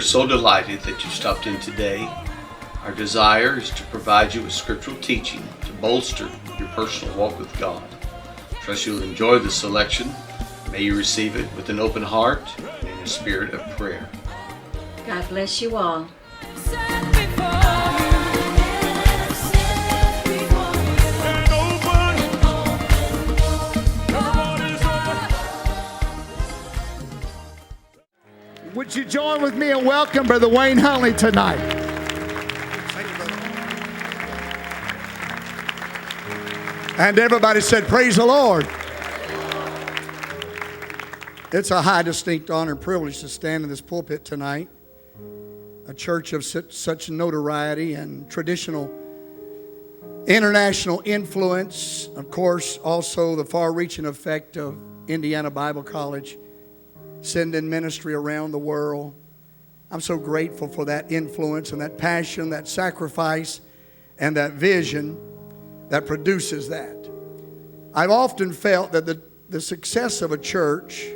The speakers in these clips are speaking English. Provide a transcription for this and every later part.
so delighted that you stopped in today. Our desire is to provide you with scriptural teaching to bolster your personal walk with God. Trust you'll enjoy the selection. May you receive it with an open heart and in a spirit of prayer. God bless you all. Would you join with me and welcome Brother Wayne Huntley tonight? And everybody said, praise the Lord. It's a high, distinct honor and privilege to stand in this pulpit tonight. A church of such notoriety and traditional international influence. Of course, also the far-reaching effect of Indiana Bible College, sending ministry around the world. I'm so grateful for that influence and that passion, that sacrifice, and that vision that produces that. I've often felt that the success of a church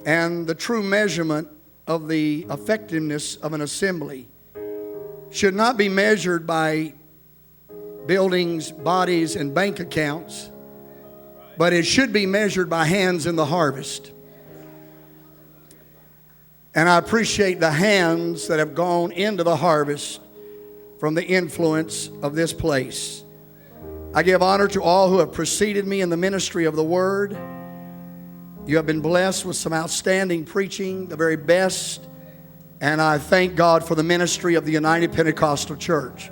and the true measurement of the effectiveness of an assembly should not be measured by buildings, bodies, and bank accounts, but it should be measured by hands in the harvest. And I appreciate the hands that have gone into the harvest from the influence of this place. I give honor to all who have preceded me in the ministry of the Word. You have been blessed with some outstanding preaching, the very best. And I thank God for the ministry of the United Pentecostal Church.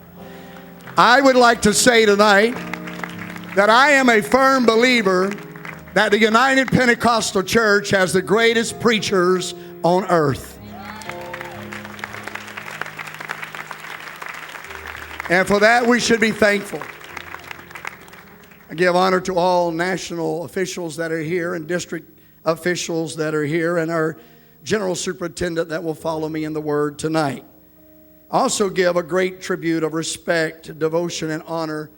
I would like to say tonight that I am a firm believer that the United Pentecostal Church has the greatest preachers on earth. And for that we should be thankful. I give honor to all national officials that are here and district officials that are here and our general superintendent that will follow me in the word tonight. I also give a great tribute of respect, devotion, and honor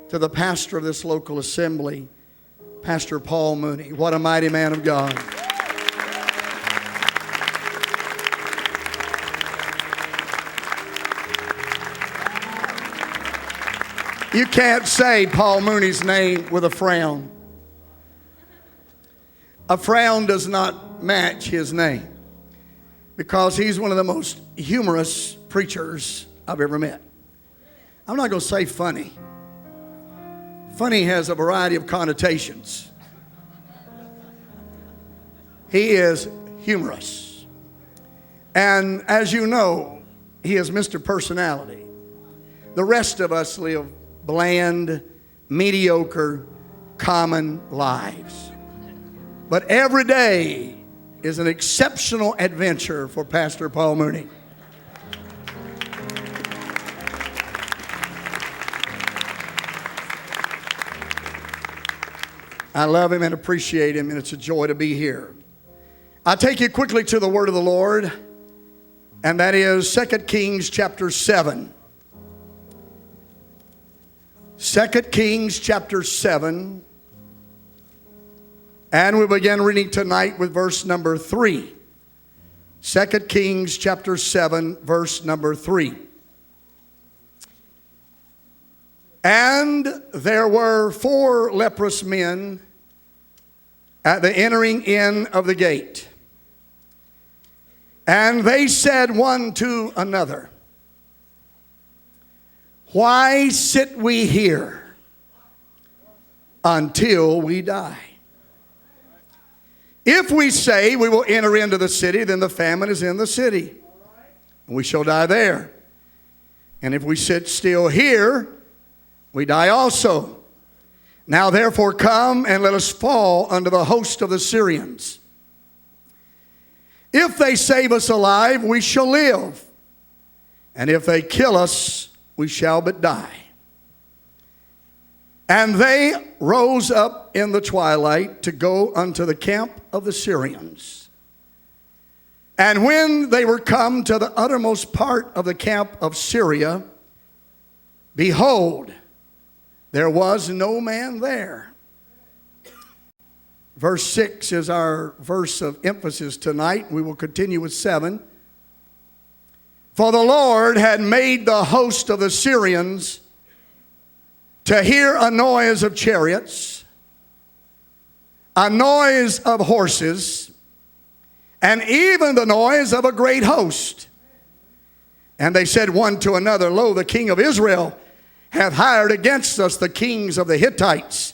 to the pastor of this local assembly, Pastor Paul Mooney. What a mighty man of God. You can't say Paul Mooney's name with a frown. A frown does not match his name because he's one of the most humorous preachers I've ever met. I'm not going to say funny. Funny has a variety of connotations. He is humorous. And as you know, he is Mr. Personality. The rest of us live bland, mediocre, common lives. But every day is an exceptional adventure for Pastor Paul Mooney. I love him and appreciate him, and it's a joy to be here. I'll take you quickly to the word of the Lord, and that is 2 Kings chapter 7. 2 Kings chapter 7. And we begin reading tonight with verse number 3. 2 Kings chapter 7, verse number 3. And there were 4 leprous men at the entering in of the gate. And they said one to another, why sit we here until we die? If we say we will enter into the city, then the famine is in the city, and we shall die there. And if we sit still here, we die also. Now therefore come and let us fall under the host of the Syrians. If they save us alive, we shall live. And if they kill us, we shall but die. And they rose up in the twilight to go unto the camp of the Syrians. And when they were come to the uttermost part of the camp of Syria, behold, there was no man there. Verse 6 is our verse of emphasis tonight. We will continue with 7. For the Lord had made the host of the Syrians to hear a noise of chariots, a noise of horses, and even the noise of a great host. And they said one to another, Lo, the king of Israel hath hired against us the kings of the Hittites,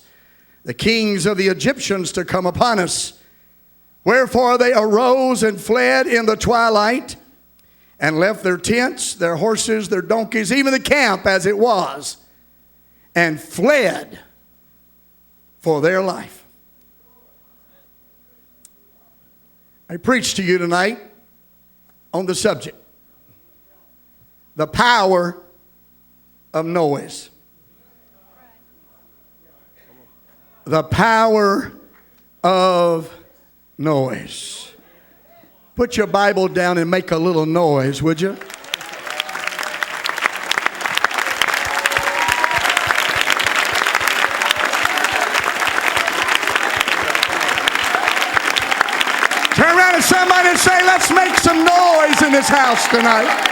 the kings of the Egyptians to come upon us. Wherefore they arose and fled in the twilight, and left their tents, their horses, their donkeys, even the camp as it was, and fled for their life. I preach to you tonight on the subject, the power of noise. The power of noise. Put your Bible down and make a little noise, would you? Turn around to somebody and say, let's make some noise in this house tonight.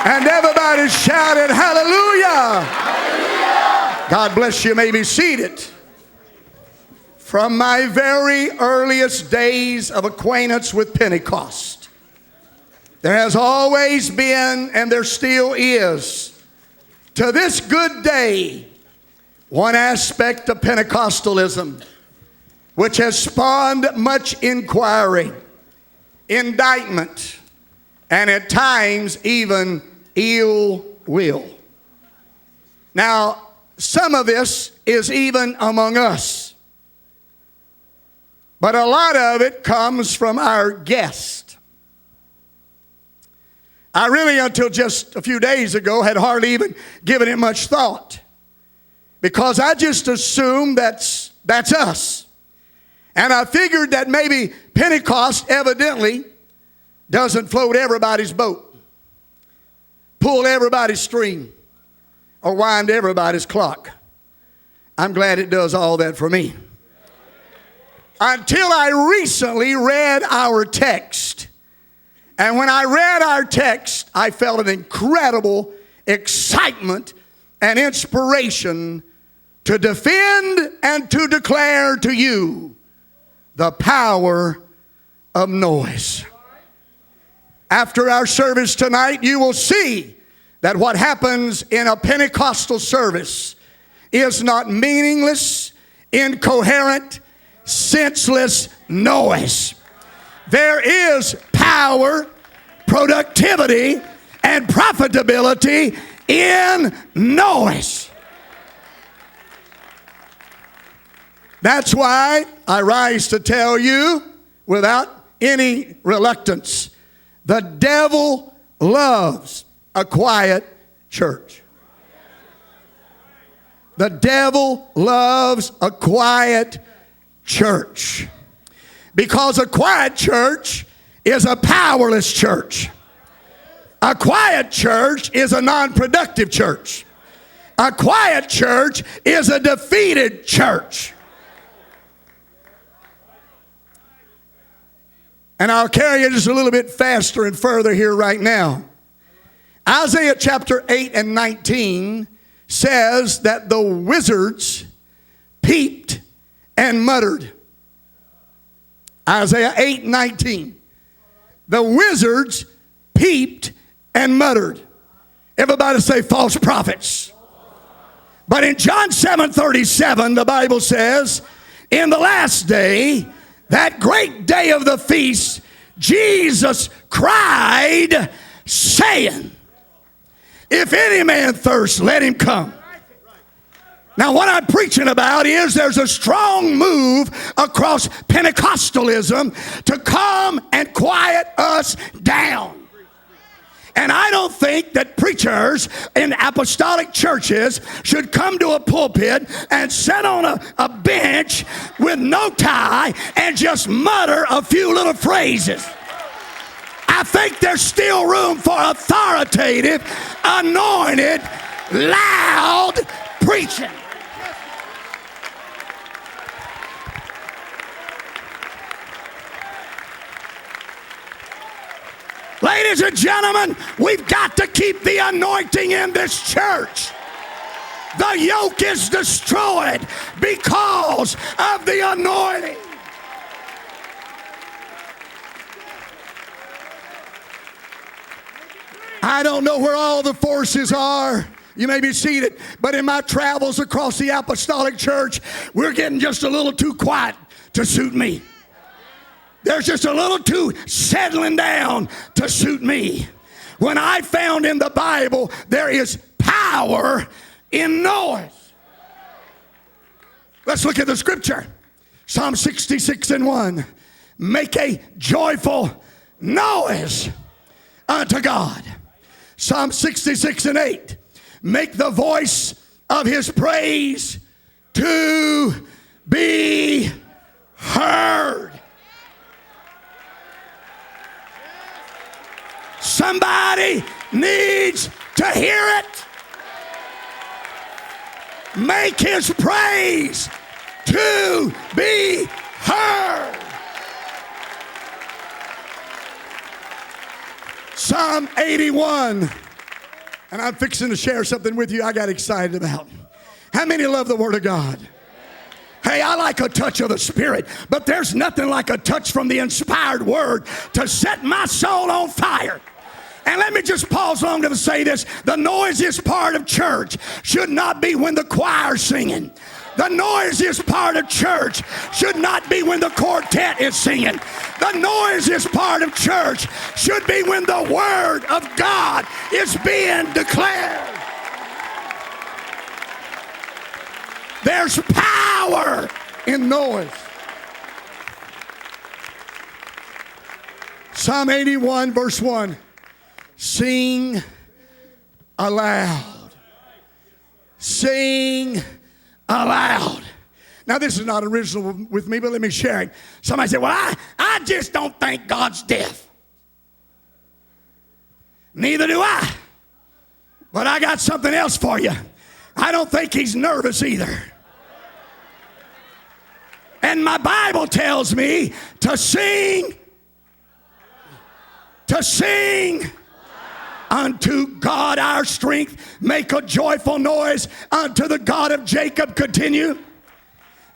And everybody shouted, hallelujah. Hallelujah. God bless you. You may be seated. From my very earliest days of acquaintance with Pentecost, there has always been, and there still is, to this good day, one aspect of Pentecostalism which has spawned much inquiry, indictment, and at times even ill will. Now, some of this is even among us, but a lot of it comes from our guest. I really, until just a few days ago, had hardly even given it much thought, because I just assumed that's us. And I figured that maybe Pentecost evidently doesn't float everybody's boat, pull everybody's string, or wind everybody's clock. I'm glad it does all that for me. Until I recently read our text. And when I read our text, I felt an incredible excitement and inspiration to defend and to declare to you the power of noise. After our service tonight, you will see that what happens in a Pentecostal service is not meaningless, incoherent, senseless noise. There is power, productivity, and profitability in noise. That's why I rise to tell you without any reluctance, the devil loves a quiet church. The devil loves a quiet church, because a quiet church is a powerless church. A quiet church is a non-productive church. A quiet church is a defeated church. And I'll carry you just a little bit faster and further here right now. Isaiah chapter 8 and 19 says that the wizards peeped and muttered. Isaiah 8:19. The wizards peeped and muttered. Everybody say false prophets. But in John 7:37, the Bible says, in the last day, that great day of the feast, Jesus cried, saying, if any man thirst, let him come. Now, what I'm preaching about is there's a strong move across Pentecostalism to come and quiet us down. And I don't think that preachers in apostolic churches should come to a pulpit and sit on a bench with no tie and just mutter a few little phrases. I think there's still room for authoritative, anointed, loud preaching. Ladies and gentlemen, we've got to keep the anointing in this church. The yoke is destroyed because of the anointing. I don't know where all the forces are. You may be seated, but in my travels across the apostolic church, we're getting just a little too quiet to suit me. There's just a little too settling down to suit me. When I found in the Bible there is power in noise. Let's look at the scripture. Psalm 66:1. Make a joyful noise unto God. Psalm 66:8. Make the voice of his praise to be heard. Somebody needs to hear it. Make his praise to be heard. Psalm 81. And I'm fixing to share something with you I got excited about. How many love the Word of God? Hey, I like a touch of the Spirit, but there's nothing like a touch from the inspired Word to set my soul on fire. And let me just pause long to say this. The noisiest part of church should not be when the choir's singing. The noisiest part of church should not be when the quartet is singing. The noisiest part of church should be when the Word of God is being declared. There's power in noise. Psalm 81 verse 1. Sing aloud. Sing aloud. Now this is not original with me, but let me share it. Somebody said, well, I just don't think God's deaf. Neither do I. But I got something else for you. I don't think he's nervous either. And my Bible tells me to sing unto God our strength. Make a joyful noise unto the God of Jacob. Continue.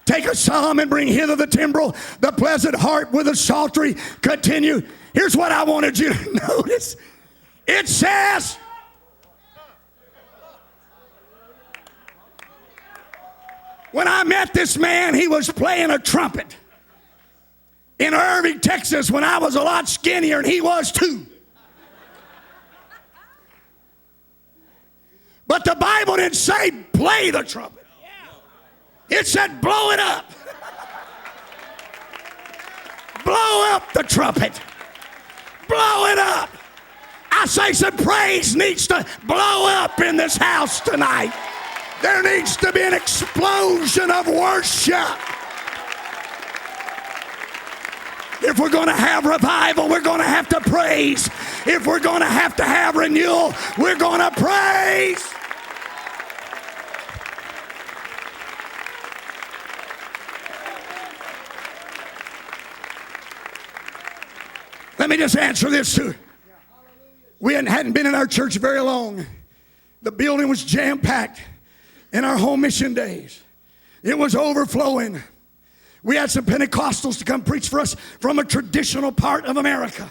Take a psalm and bring hither the timbrel, the pleasant harp with a psaltery. Continue. Here's what I wanted you to notice. It says, when I met this man, he was playing a trumpet in Irving, Texas, when I was a lot skinnier and he was too. But the Bible didn't say play the trumpet. It said blow it up. Blow up the trumpet. Blow it up. I say some praise needs to blow up in this house tonight. There needs to be an explosion of worship. If we're going to have revival, we're going to have to praise. If we're going to have renewal, we're going to praise. Let me just answer this too. We hadn't been in our church very long. The building was jam-packed in our home mission days. It was overflowing. We had some Pentecostals to come preach for us from a traditional part of America.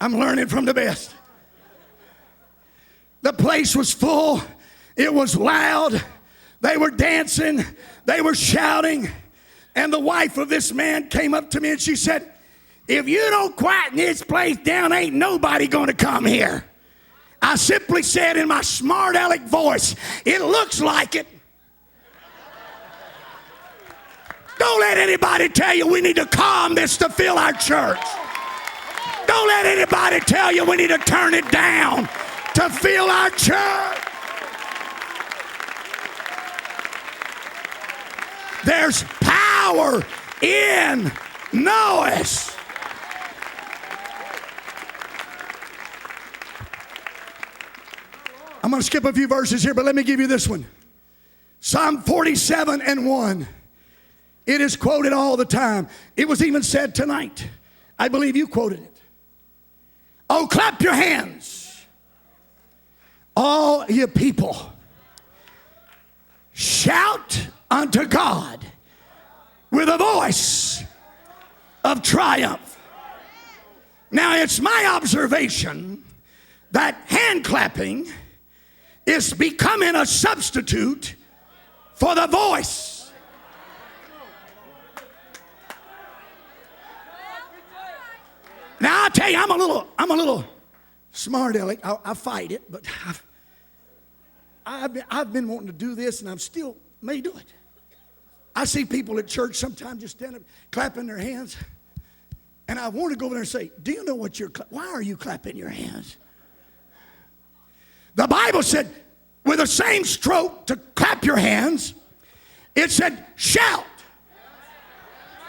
I'm learning from the best. The place was full. It was loud. They were dancing. They were shouting. And the wife of this man came up to me and she said, if you don't quieten this place down, ain't nobody going to come here. I simply said in my smart aleck voice, it looks like it. Don't let anybody tell you we need to calm this to fill our church. Don't let anybody tell you we need to turn it down to fill our church. There's power in noise. I'm going to skip a few verses here, but let me give you this one. Psalm 47:1. It is quoted all the time. It was even said tonight. I believe you quoted it. Oh, clap your hands, all ye people. Shout unto God with a voice of triumph. Now, it's my observation that hand clapping is becoming a substitute for the voice. Now, I'll tell you, I'm a little smart aleck. I fight it, but I've been wanting to do this, and I'm still may do it. I see people at church sometimes just stand up, clapping their hands, and I want to go over there and say, "Do you know what why are you clapping your hands?" The Bible said, with the same stroke to clap your hands, it said, "Shout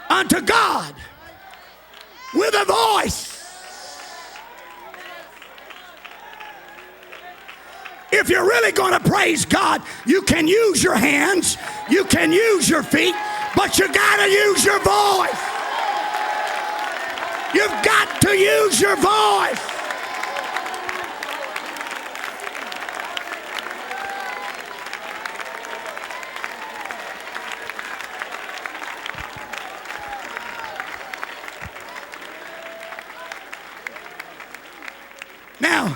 unto God with a voice." If you're really going to praise God, you can use your hands, you can use your feet, but you got to use your voice. You've got to use your voice. Now,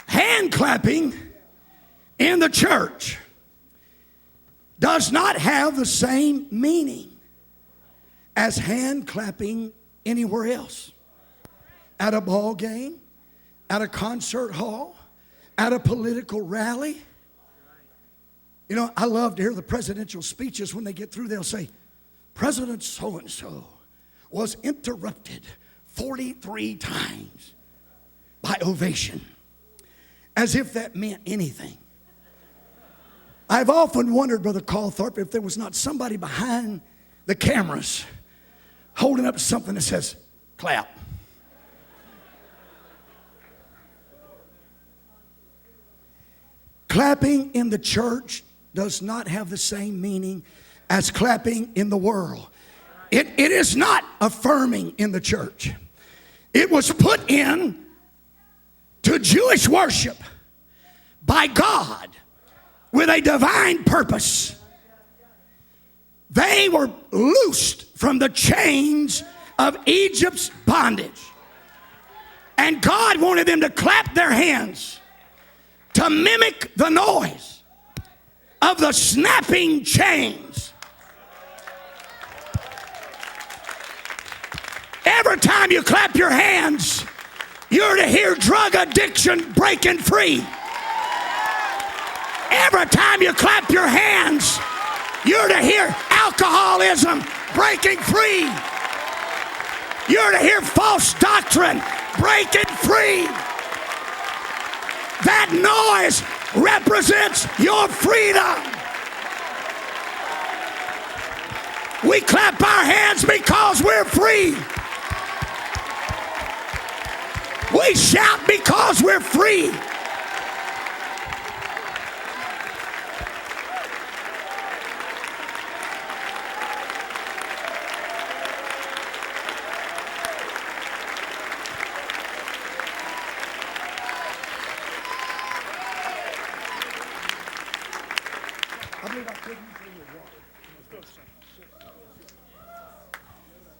hand clapping in the church does not have the same meaning as hand clapping anywhere else. At a ball game, at a concert hall, at a political rally. You know, I love to hear the presidential speeches. When they get through, they'll say, "President so-and-so was interrupted 43 times by ovation," as if that meant anything. I've often wondered, Brother Calthorpe, if there was not somebody behind the cameras holding up something that says, "Clap." Clapping in the church does not have the same meaning as clapping in the world. It is not affirming in the church. It was put in to Jewish worship by God with a divine purpose. They were loosed from the chains of Egypt's bondage. And God wanted them to clap their hands to mimic the noise of the snapping chains. Every time you clap your hands, you're to hear drug addiction breaking free. Every time you clap your hands, you're to hear alcoholism breaking free. You're to hear false doctrine breaking free. That noise represents your freedom. We clap our hands because we're free. We shout because we're free.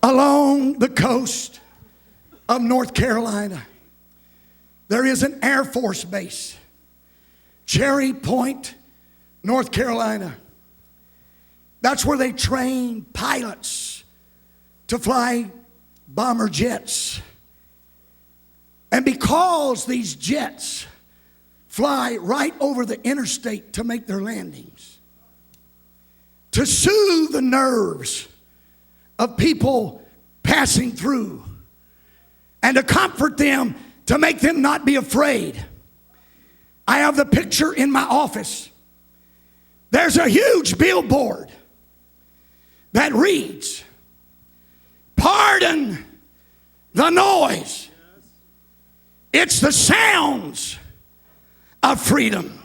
Along the coast of North Carolina, there is an Air Force base, Cherry Point, North Carolina. That's where they train pilots to fly bomber jets. And because these jets fly right over the interstate to make their landings, to soothe the nerves of people passing through and to comfort them, to make them not be afraid. I have the picture in my office. There's a huge billboard that reads, "Pardon the noise. It's the sounds of freedom.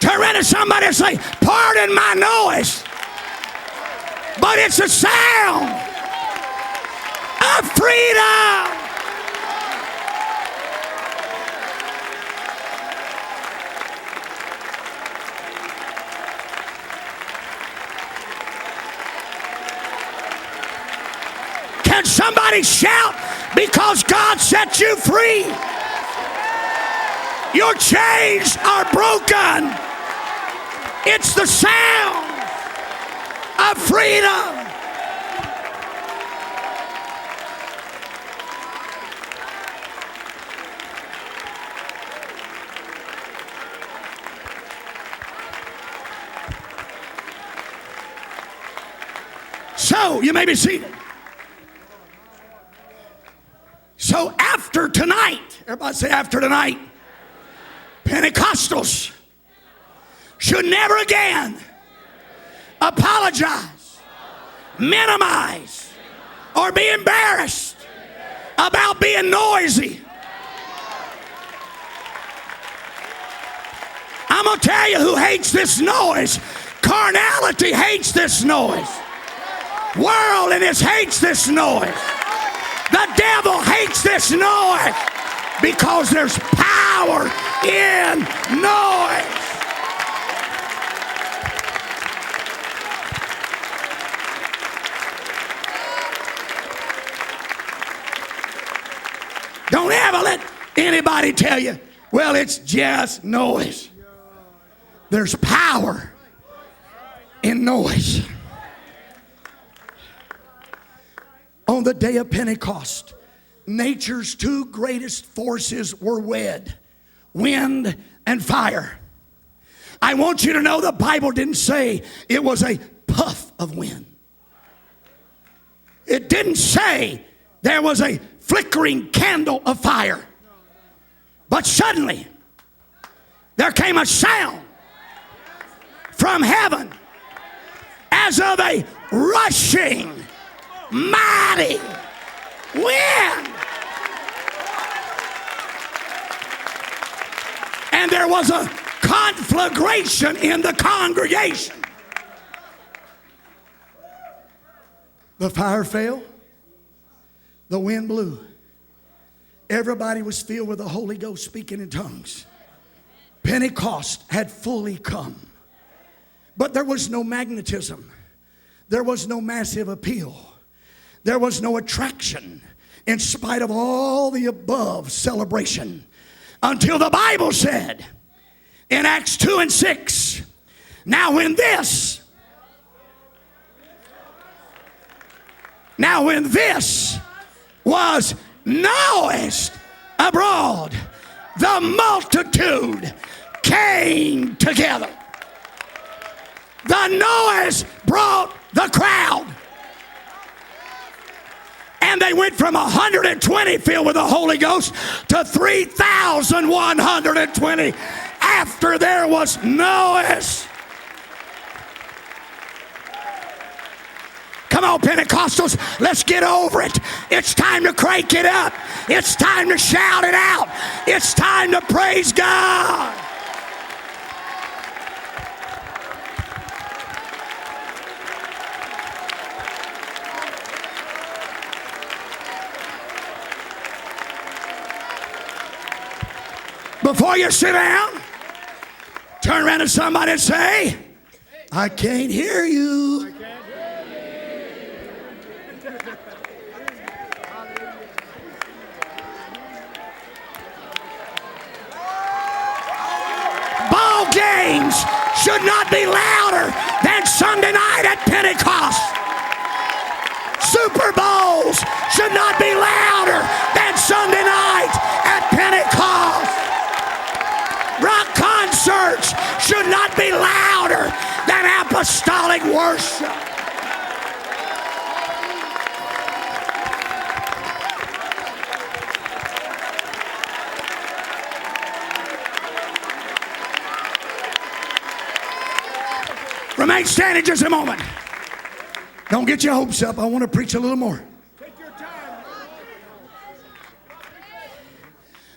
Turn around to somebody and say, pardon my noise, but it's a sound of freedom. Can somebody shout because God set you free? Your chains are broken. It's the sound of freedom. So, you may be seated. So after tonight, everybody say after tonight, Pentecostals should never again apologize, minimize, or be embarrassed about being noisy. I'm going to tell you who hates this noise. Carnality hates this noise. Worldliness hates this noise. The devil hates this noise because there's power in noise. Don't ever let anybody tell you, well, it's just noise. There's power in noise. On the day of Pentecost, nature's two greatest forces were wed, wind and fire. I want you to know the Bible didn't say it was a puff of wind. It didn't say there was a flickering candle of fire. But suddenly, there came a sound from heaven as of a rushing, mighty wind. And there was a conflagration in the congregation. The fire fell. The wind blew. Everybody was filled with the Holy Ghost speaking in tongues. Pentecost had fully come. But there was no magnetism. There was no massive appeal. There was no attraction in spite of all the above celebration. Until the Bible said in Acts 2 and 6, now when this was noised abroad, the multitude came together. The noise brought the crowd. And they went from 120 filled with the Holy Ghost to 3,120 after there was noise. Come on, Pentecostals, let's get over it. It's time to crank it up. It's time to shout it out. It's time to praise God. Before you sit down, turn around to somebody and say, I can't hear you. Ball games should not be louder than Sunday night at Pentecost. Super Bowls should not be louder than Sunday night at Pentecost. Rock concerts should not be louder than apostolic worship. Remain standing just a moment. Don't get your hopes up. I want to preach a little more.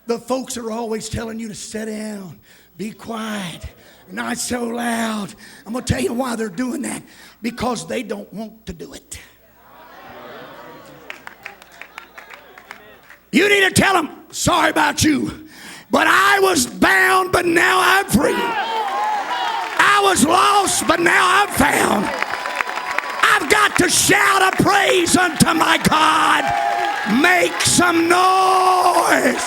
The folks are always telling you to sit down, be quiet, not so loud. I'm going to tell you why they're doing that. Because they don't want to do it. You need to tell them, sorry about you, but I was bound, but now I'm free. I was lost, but now I'm found. I've got to shout a praise unto my God. Make some noise.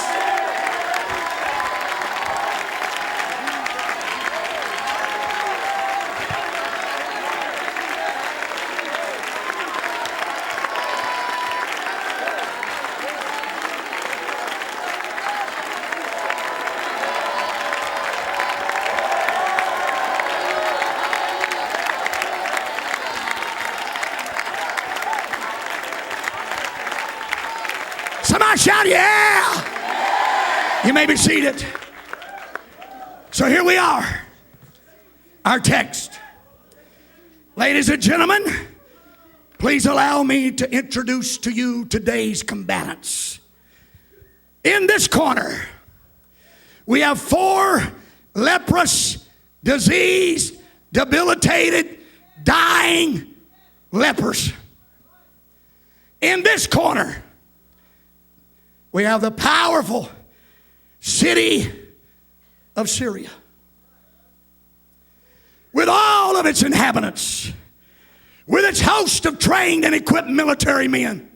Somebody shout, yeah! You may be seated. So here we are. Our text. Ladies and gentlemen, please allow me to introduce to you today's combatants. In this corner, we have 4 leprous, diseased, debilitated, dying lepers. In this corner, we have the powerful city of Syria with all of its inhabitants, with its host of trained and equipped military men.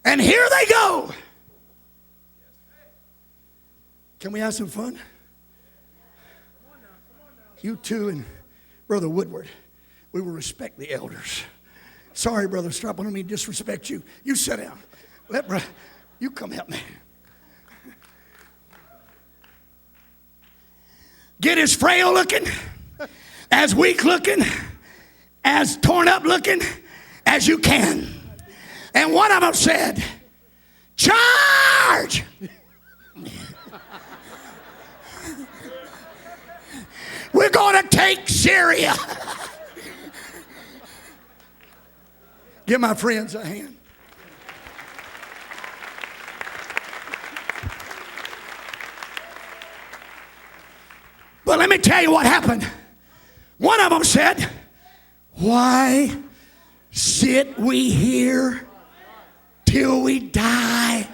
And here they go. Can we have some fun? You two and Brother Woodward, we will respect the elders. Sorry, Brother Strap, I don't mean to disrespect you. You sit down. You come help me. Get as frail looking, as weak looking, as torn up looking as you can. And one of them said, charge! We're going to take Syria. Give my friends a hand. But let me tell you what happened. One of them said, why sit we here till we die?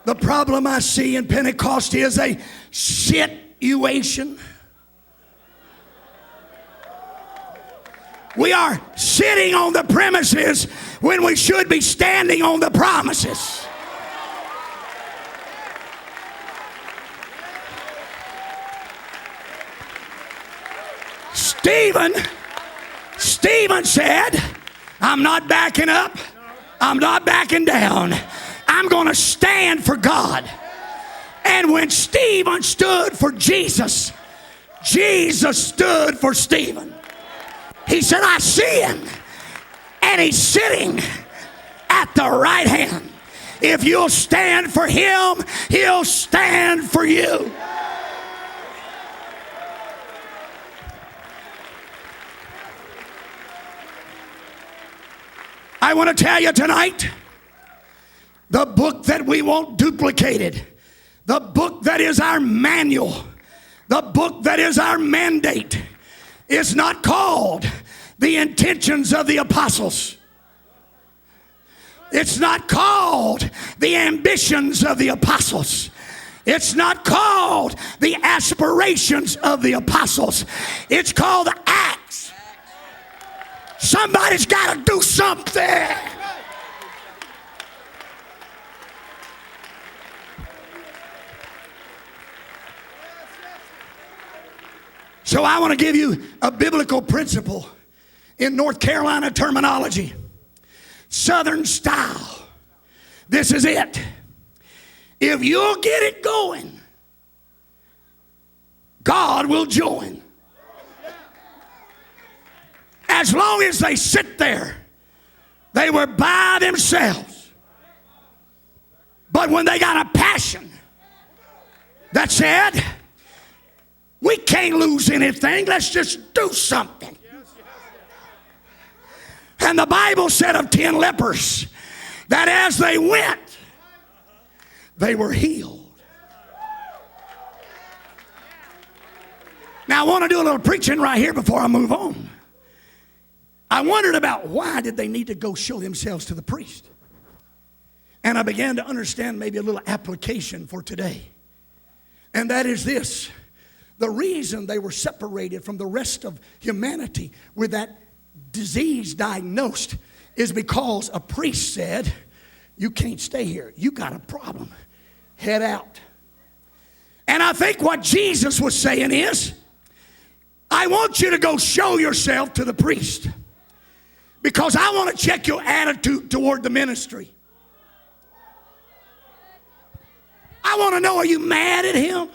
The problem I see in Pentecost is a situation. We are sitting on the premises when we should be standing on the promises. Stephen said, I'm not backing up. I'm not backing down. I'm going to stand for God. And when Stephen stood for Jesus, Jesus stood for Stephen. He said, I see him. And he's sitting at the right hand. If you'll stand for him, he'll stand for you. I want to tell you tonight, the book that we want duplicated, the book that is our manual, the book that is our mandate, is not called The Intentions of the Apostles. It's not called The Ambitions of the Apostles. It's not called The Aspirations of the Apostles. It's called the Acts. Somebody's got to do something. So I want to give you a biblical principle in North Carolina terminology. Southern style. This is it. If you'll get it going, God will join. As long as they sit there, they were by themselves. But when they got a passion that said, We can't lose anything. Let's just do something. And the Bible said of 10 lepers that as they went, they were healed. Now I want to do a little preaching right here before I move on. I wondered about why did they need to go show themselves to the priest. And I began to understand maybe a little application for today. And that is this. The reason they were separated from the rest of humanity with that disease diagnosed is because a priest said, you can't stay here. You got a problem. Head out. And I think what Jesus was saying is, I want you to go show yourself to the priest because I want to check your attitude toward the ministry. I want to know, are you mad at him?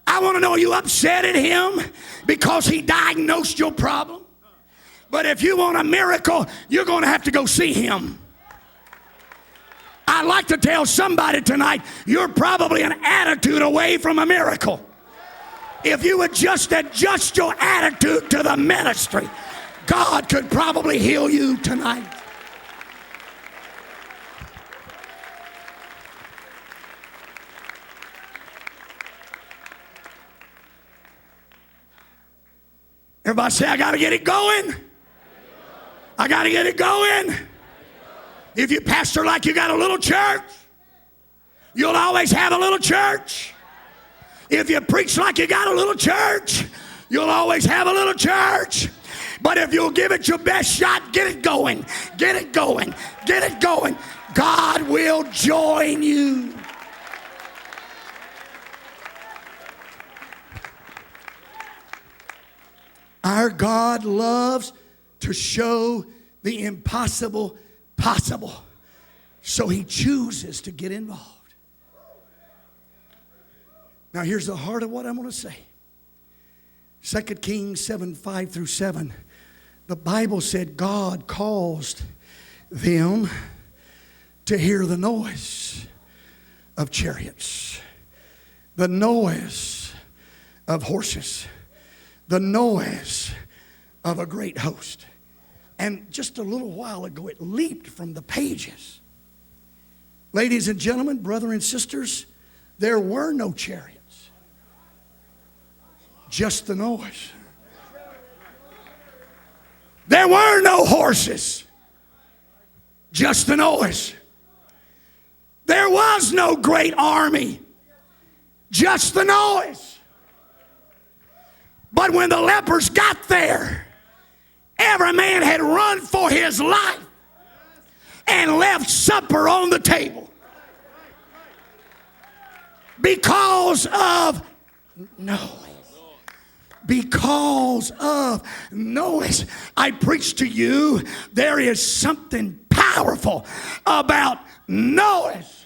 I want to know, are you upset at him because he diagnosed your problem? But if you want a miracle, you're going to have to go see him. I'd like to tell somebody tonight, you're probably an attitude away from a miracle. If you would just adjust your attitude to the ministry, God could probably heal you tonight. Everybody say, I got to get it going. I got to get it going. If you pastor like you got a little church, you'll always have a little church. If you preach like you got a little church, you'll always have a little church. But if you'll give it your best shot, get it going, get it going, get it going, God will join you. Our God loves to show the impossible possible. So he chooses to get involved. Now here's the heart of what I'm going to say. 2 Kings 7:5-7. The Bible said God caused them to hear the noise of chariots, the noise of horses, the noise of a great host. And just a little while ago, it leaped from the pages. Ladies and gentlemen, brothers and sisters, there were no chariots, just the noise. There were no horses, just the noise. There was no great army, just the noise. But when the lepers got there, every man had run for his life and left supper on the table because of noise. Because of noise. I preach to you, there is something powerful about noise.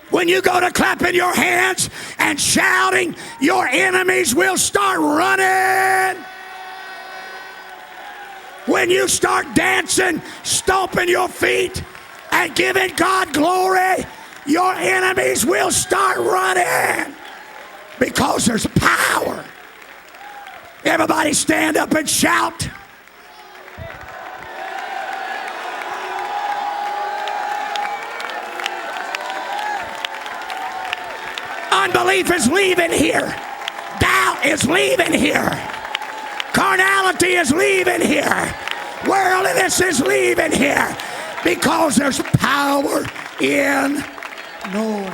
When you go to clapping your hands and shouting, your enemies will start running. When you start dancing, stomping your feet, and giving God glory, your enemies will start running because there's power. Everybody stand up and shout. Unbelief is leaving here. Doubt is leaving here. Carnality is leaving here. Worldliness is leaving here. Because there's power in noise.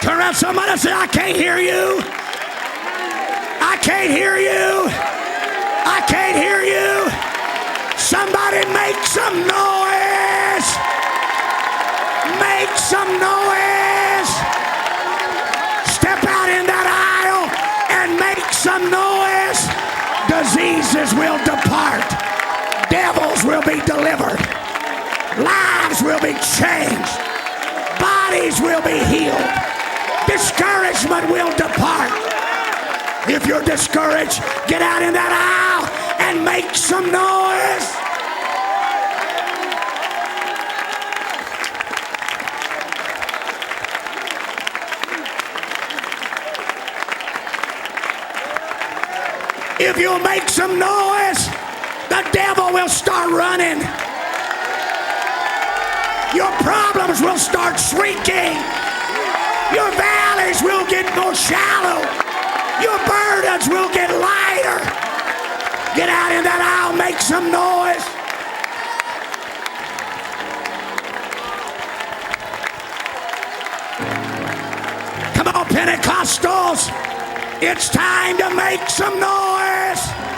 Turn around somebody and say, I can't hear you. I can't hear you. I can't hear you. Somebody make some noise. Make some noise. Step out in that aisle and make some noise. Diseases will depart. Devils will be be delivered. Lives will be changed. Bodies will be healed. Discouragement will depart. If you're discouraged, get out in that aisle and make some noise. If you'll make some noise, the devil will start running. Your problems will start shrinking. Your valleys will get more shallow. Your burdens will get lighter. Get out in that aisle, make some noise. Come on, Pentecostals. It's time to make some noise.